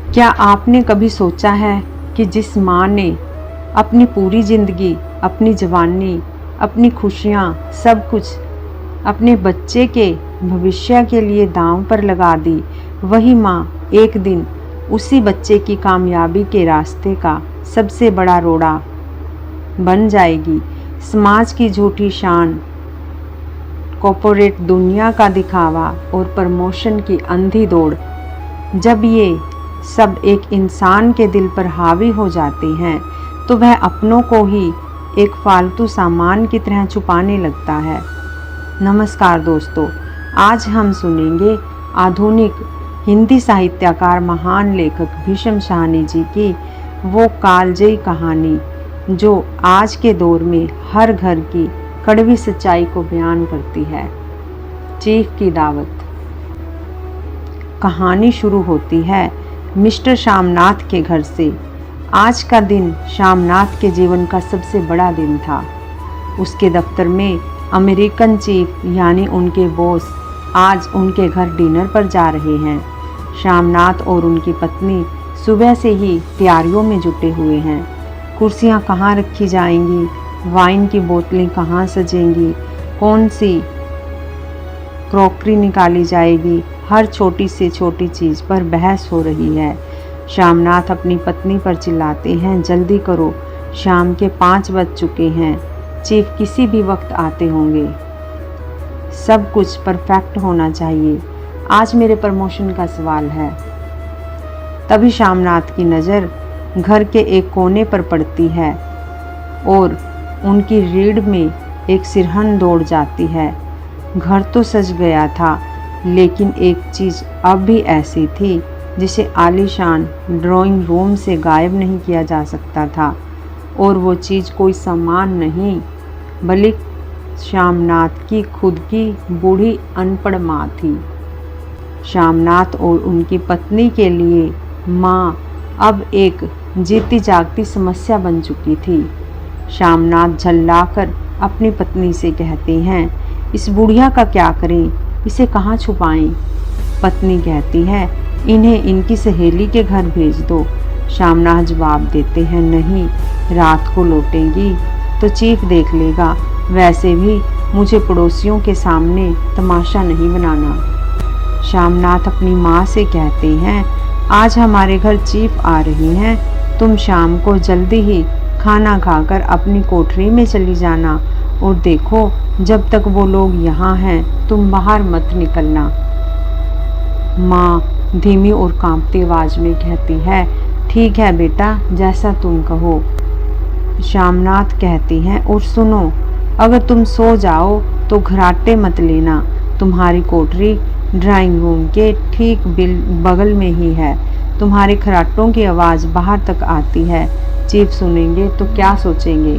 क्या आपने कभी सोचा है कि जिस माँ ने अपनी पूरी ज़िंदगी, अपनी जवानी, अपनी खुशियाँ, सब कुछ अपने बच्चे के भविष्य के लिए दांव पर लगा दी, वही माँ एक दिन उसी बच्चे की कामयाबी के रास्ते का सबसे बड़ा रोड़ा बन जाएगी। समाज की झूठी शान, कॉर्पोरेट दुनिया का दिखावा और प्रमोशन की अंधी दौड़, जब ये सब एक इंसान के दिल पर हावी हो जाते हैं तो वह अपनों को ही एक फालतू सामान की तरह छुपाने लगता है। नमस्कार दोस्तों, आज हम सुनेंगे आधुनिक हिंदी साहित्यकार महान लेखक भीष्म साहनी जी की वो कालजयी कहानी जो आज के दौर में हर घर की कड़वी सच्चाई को बयान करती है। चीफ की दावत। कहानी शुरू होती है मिस्टर श्यामनाथ के घर से। आज का दिन श्यामनाथ के जीवन का सबसे बड़ा दिन था। उसके दफ्तर में अमेरिकन चीफ यानी उनके बॉस आज उनके घर डिनर पर जा रहे हैं। श्यामनाथ और उनकी पत्नी सुबह से ही तैयारियों में जुटे हुए हैं। कुर्सियां कहाँ रखी जाएंगी, वाइन की बोतलें कहाँ सजेंगी, कौन सी क्रॉकरी निकाली जाएगी, हर छोटी से छोटी चीज़ पर बहस हो रही है। श्यामनाथ अपनी पत्नी पर चिल्लाते हैं, जल्दी करो, शाम के 5 बज चुके हैं, चीफ किसी भी वक्त आते होंगे, सब कुछ परफेक्ट होना चाहिए, आज मेरे प्रमोशन का सवाल है। तभी श्यामनाथ की नज़र घर के एक कोने पर पड़ती है और उनकी रीढ़ में एक सिरहन दौड़ जाती है। घर तो सज गया था, लेकिन एक चीज़ अब भी ऐसी थी जिसे आलीशान ड्राइंग रूम से गायब नहीं किया जा सकता था, और वो चीज़ कोई सामान नहीं बल्कि श्यामनाथ की खुद की बूढ़ी अनपढ़ माँ थी। श्यामनाथ और उनकी पत्नी के लिए माँ अब एक जीती जागती समस्या बन चुकी थी। श्यामनाथ झल्लाकर अपनी पत्नी से कहते हैं, इस बुढ़िया का क्या करें, इसे कहाँ छुपाएं? पत्नी कहती है, इन्हें इनकी सहेली के घर भेज दो। श्यामनाथ जवाब देते हैं, नहीं, रात को लौटेंगी तो चीफ देख लेगा, वैसे भी मुझे पड़ोसियों के सामने तमाशा नहीं बनाना। श्यामनाथ अपनी माँ से कहते हैं, आज हमारे घर चीफ आ रही हैं, तुम शाम को जल्दी ही खाना खाकर अपनी कोठरी में चली जाना, और देखो जब तक वो लोग यहाँ हैं तुम बाहर मत निकलना। माँ धीमी और कांपती आवाज में कहती है, ठीक है बेटा, जैसा तुम कहो। श्यामनाथ कहती हैं, और सुनो, अगर तुम सो जाओ तो घराटे मत लेना, तुम्हारी कोठरी ड्राइंग रूम के ठीक बगल में ही है, तुम्हारे खराटों की आवाज़ बाहर तक आती है, चीफ सुनेंगे तो क्या सोचेंगे।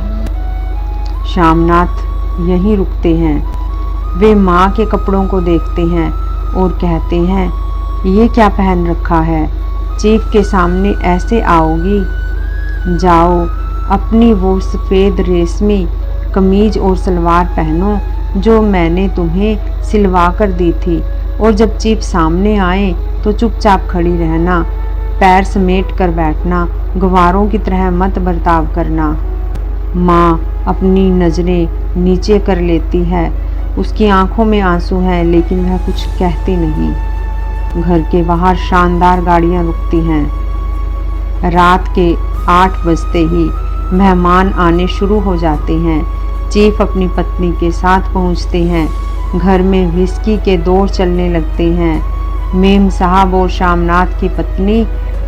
श्यामनाथ यहीं रुकते हैं। वे माँ के कपड़ों को देखते हैं और कहते हैं, ये क्या पहन रखा है, चीफ के सामने ऐसे आओगी? जाओ, अपनी वो सफ़ेद रेशमी कमीज और सलवार पहनो जो मैंने तुम्हें सिलवा कर दी थी, और जब चीफ सामने आए तो चुपचाप खड़ी रहना, पैर समेट कर बैठना, गवारों की तरह मत बर्ताव करना। माँ अपनी नज़रें नीचे कर लेती है, उसकी आंखों में आंसू हैं, लेकिन वह कुछ कहती नहीं। घर के बाहर शानदार गाड़ियाँ रुकती हैं। रात के 8 बजते ही मेहमान आने शुरू हो जाते हैं। चीफ अपनी पत्नी के साथ पहुँचते हैं। घर में विस्की के दौर चलने लगते हैं। मेम साहब और श्यामनाथ की पत्नी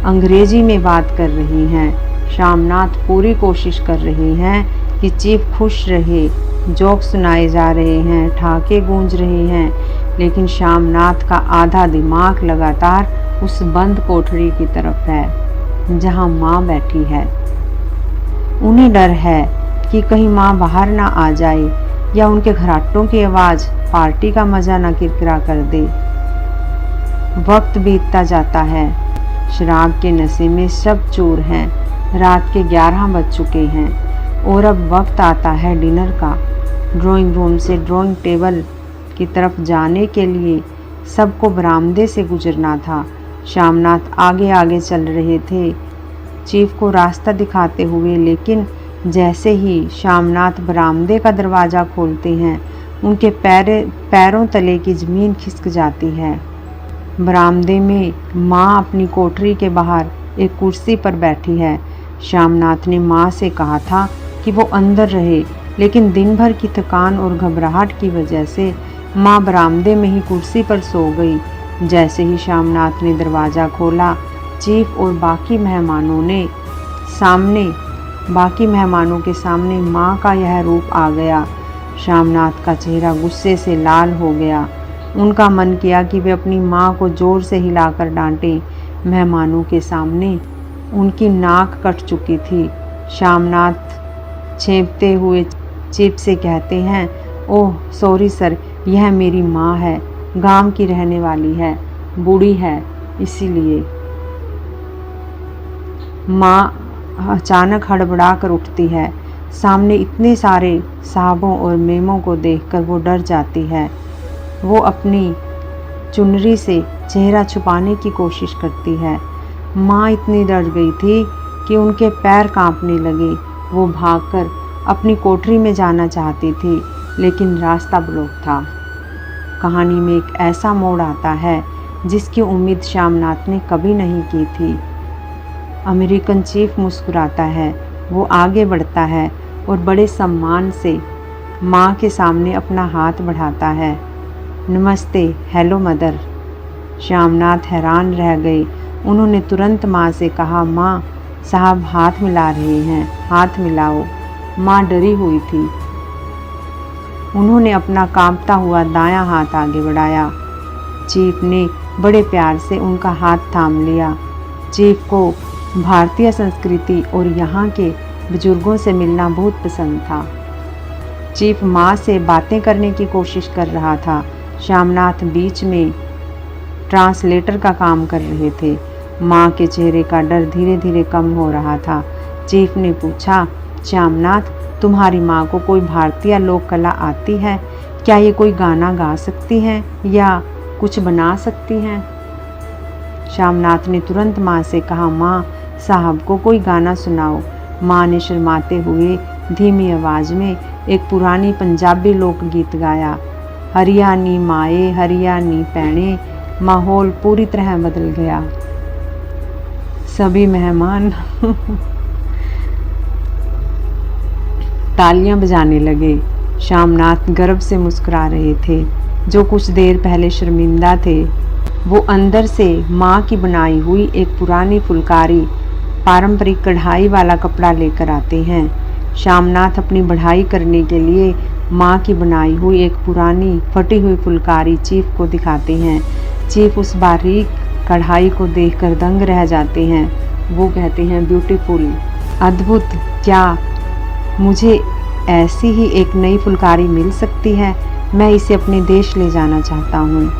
अंग्रेजी में बात कर रही हैं। श्यामनाथ पूरी कोशिश कर रहे हैं कि चीफ खुश रहे, जोक सुनाए जा रहे हैं, ठहाके गूंज रहे हैं, लेकिन श्यामनाथ का आधा दिमाग लगातार उस बंद कोठरी की तरफ है जहां माँ बैठी है। उन्हें डर है कि कहीं माँ बाहर ना आ जाए या उनके घराटों की आवाज़ पार्टी का मज़ा ना किरकिरा कर दे। वक्त बीतता जाता है। शराब के नशे में सब चूर हैं। रात के 11 बज चुके हैं और अब वक्त आता है डिनर का। ड्राइंग रूम से ड्राइंग टेबल की तरफ जाने के लिए सबको बरामदे से गुजरना था। श्यामनाथ आगे आगे चल रहे थे, चीफ को रास्ता दिखाते हुए, लेकिन जैसे ही श्यामनाथ बरामदे का दरवाज़ा खोलते हैं, उनके पैरों तले की ज़मीन खिसक जाती है। बरामदे में माँ अपनी कोठरी के बाहर एक कुर्सी पर बैठी है। श्यामनाथ ने माँ से कहा था कि वो अंदर रहे, लेकिन दिन भर की थकान और घबराहट की वजह से माँ बरामदे में ही कुर्सी पर सो गई। जैसे ही श्यामनाथ ने दरवाज़ा खोला, चीफ और बाकी मेहमानों के सामने माँ का यह रूप आ गया। श्यामनाथ का चेहरा गुस्से से लाल हो गया। उनका मन किया कि वे अपनी माँ को ज़ोर से हिलाकर डांटें। मेहमानों के सामने उनकी नाक कट चुकी थी। श्यामनाथ छेंपते हुए चीफ से कहते हैं, ओह सॉरी सर, यह मेरी माँ है, गांव की रहने वाली है, बूढ़ी है, इसीलिए। माँ अचानक हड़बड़ा कर उठती है। सामने इतने सारे साहबों और मेमों को देखकर वो डर जाती है। वो अपनी चुनरी से चेहरा छुपाने की कोशिश करती है। माँ इतनी डर गई थी कि उनके पैर कांपने लगे। वो भागकर अपनी कोठरी में जाना चाहती थी, लेकिन रास्ता ब्लॉक था। कहानी में एक ऐसा मोड़ आता है जिसकी उम्मीद श्यामनाथ ने कभी नहीं की थी। अमेरिकन चीफ मुस्कुराता है। वो आगे बढ़ता है और बड़े सम्मान से माँ के सामने अपना हाथ बढ़ाता है। नमस्ते, हेलो मदर। श्यामनाथ हैरान रह गए। उन्होंने तुरंत माँ से कहा, माँ साहब हाथ मिला रहे हैं, हाथ मिलाओ। माँ डरी हुई थी। उन्होंने अपना कांपता हुआ दायां हाथ आगे बढ़ाया। चीफ ने बड़े प्यार से उनका हाथ थाम लिया। चीफ को भारतीय संस्कृति और यहाँ के बुजुर्गों से मिलना बहुत पसंद था। चीफ माँ से बातें करने की कोशिश कर रहा था। श्यामनाथ बीच में ट्रांसलेटर का काम कर रहे थे। माँ के चेहरे का डर धीरे धीरे कम हो रहा था। चीफ ने पूछा, श्यामनाथ, तुम्हारी माँ को कोई भारतीय लोक कला आती है? क्या ये कोई गाना गा सकती हैं या कुछ बना सकती हैं? श्यामनाथ ने तुरंत माँ से कहा, माँ साहब को कोई गाना सुनाओ। माँ ने शर्माते हुए धीमी आवाज़ में एक पुरानी पंजाबी लोकगीत गाया। हरियाणी माए हरियाणी पैणे। माहौल पूरी तरह बदल गया। सभी मेहमान तालियां बजाने लगे। श्यामनाथ गर्व से मुस्कुरा रहे थे। जो कुछ देर पहले शर्मिंदा थे, वो अंदर से माँ की बनाई हुई एक पुरानी फुलकारी पारंपरिक कढ़ाई वाला कपड़ा लेकर आते हैं। श्यामनाथ अपनी बढ़ाई करने के लिए माँ की बनाई हुई एक पुरानी फटी हुई फुलकारी चीफ को दिखाते हैं। चीफ उस बारीक कढ़ाई को देखकर दंग रह जाते हैं। वो कहते हैं, ब्यूटीफुल, अद्भुत, क्या मुझे ऐसी ही एक नई फुलकारी मिल सकती है? मैं इसे अपने देश ले जाना चाहता हूँ।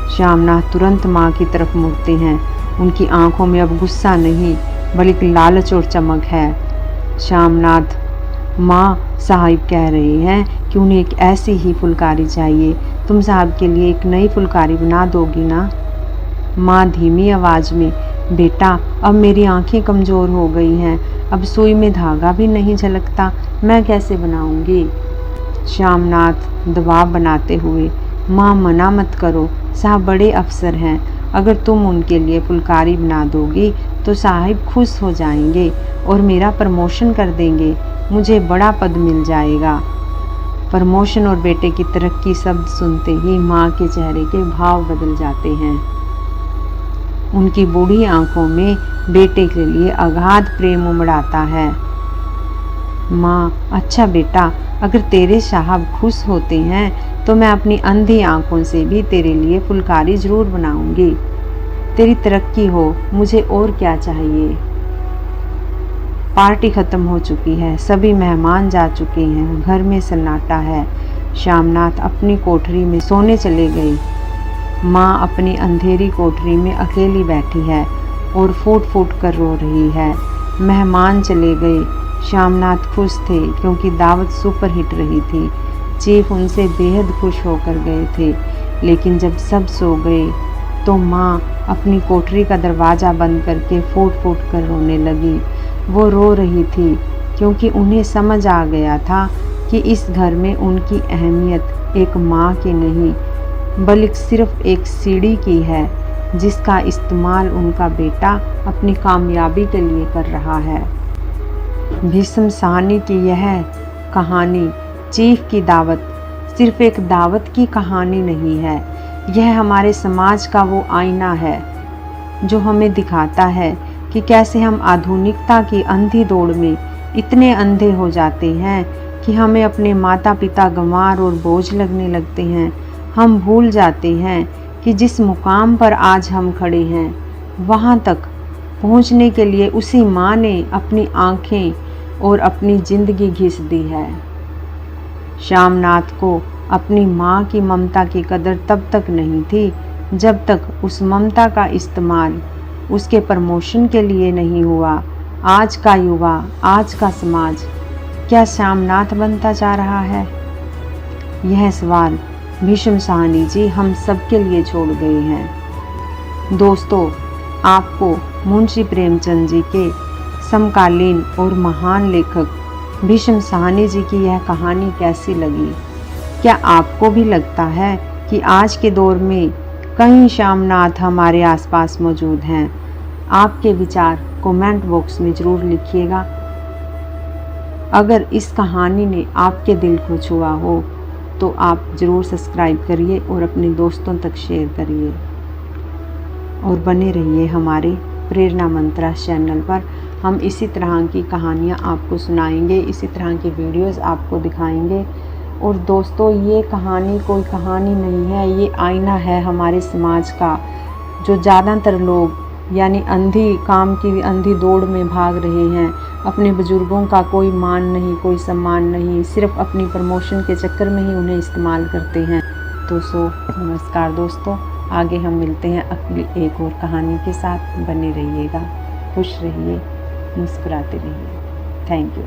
श्यामनाथ तुरंत माँ की तरफ मुड़ते हैं। उनकी आंखों में अब गुस्सा नहीं, बल्कि लालच और चमक है। श्यामनाथ, माँ साहिब कह रहे हैं कि उन्हें एक ऐसी ही फुलकारी चाहिए। तुम साहब के लिए एक नई फुलकारी बना दोगी ना? माँ धीमी आवाज़ में, बेटा अब मेरी आंखें कमज़ोर हो गई हैं, अब सुई में धागा भी नहीं झलकता, मैं कैसे बनाऊंगी? श्यामनाथ दबाव बनाते हुए, माँ मना मत करो, साहब बड़े अफसर हैं, अगर तुम उनके लिए फुलकारी बना दोगी तो साहिब खुश हो जाएंगे और मेरा प्रमोशन कर देंगे, मुझे बड़ा पद मिल जाएगा। प्रमोशन और बेटे की तरक्की शब्द सुनते ही माँ के चेहरे के भाव बदल जाते हैं। उनकी बूढ़ी आंखों में बेटे के लिए अगाध प्रेम उमड़ाता है। माँ, अच्छा बेटा, अगर तेरे साहब खुश होते हैं तो मैं अपनी अंधी आंखों से भी तेरे लिए फुलकारी ज़रूर बनाऊंगी। तेरी तरक्की हो, मुझे और क्या चाहिए। पार्टी ख़त्म हो चुकी है, सभी मेहमान जा चुके हैं, घर में सन्नाटा है। श्यामनाथ अपनी कोठरी में सोने चले गए। माँ अपनी अंधेरी कोठरी में अकेली बैठी है और फूट फूट कर रो रही है। मेहमान चले गए। श्यामनाथ खुश थे क्योंकि दावत सुपर हिट रही थी। चीफ उनसे बेहद खुश होकर गए थे। लेकिन जब सब सो गए तो माँ अपनी कोठरी का दरवाज़ा बंद करके फूट फूट कर रोने लगी। वो रो रही थी क्योंकि उन्हें समझ आ गया था कि इस घर में उनकी अहमियत एक माँ की नहीं बल्कि सिर्फ एक सीढ़ी की है, जिसका इस्तेमाल उनका बेटा अपनी कामयाबी के लिए कर रहा है। भीष्म साहनी की यह कहानी चीफ की दावत सिर्फ एक दावत की कहानी नहीं है, यह हमारे समाज का वो आईना है जो हमें दिखाता है कि कैसे हम आधुनिकता की अंधी दौड़ में इतने अंधे हो जाते हैं कि हमें अपने माता पिता गंवार और बोझ लगने लगते हैं। हम भूल जाते हैं कि जिस मुकाम पर आज हम खड़े हैं वहाँ तक पहुँचने के लिए उसी माँ ने अपनी आँखें और अपनी ज़िंदगी घिस दी है। श्यामनाथ को अपनी माँ की ममता की कदर तब तक नहीं थी जब तक उस ममता का इस्तेमाल उसके प्रमोशन के लिए नहीं हुआ। आज का युवा, आज का समाज क्या श्यामनाथ बनता जा रहा है? यह सवाल भीष्म साहनी जी हम सबके लिए छोड़ गए हैं। दोस्तों, आपको मुंशी प्रेमचंद जी के समकालीन और महान लेखक भीष्म साहनी जी की यह कहानी कैसी लगी? क्या आपको भी लगता है कि आज के दौर में कई श्यामनाथ हमारे आसपास मौजूद हैं? आपके विचार कमेंट बॉक्स में ज़रूर लिखिएगा। अगर इस कहानी ने आपके दिल को छुआ हो तो आप ज़रूर सब्सक्राइब करिए और अपने दोस्तों तक शेयर करिए और बने रहिए हमारे प्रेरणा मंत्रा चैनल पर। हम इसी तरह की कहानियाँ आपको सुनाएंगे, इसी तरह की वीडियोस आपको दिखाएंगे। और दोस्तों, ये कहानी कोई कहानी नहीं है, ये आईना है हमारे समाज का, जो ज़्यादातर लोग यानी अंधी काम की अंधी दौड़ में भाग रहे हैं। अपने बुज़ुर्गों का कोई मान नहीं, कोई सम्मान नहीं, सिर्फ अपनी प्रमोशन के चक्कर में ही उन्हें इस्तेमाल करते हैं। तो नमस्कार दोस्तों, आगे हम मिलते हैं अगली एक और कहानी के साथ। बने रहिएगा, खुश रहिए, मुस्कुराते रहिए। Thank you.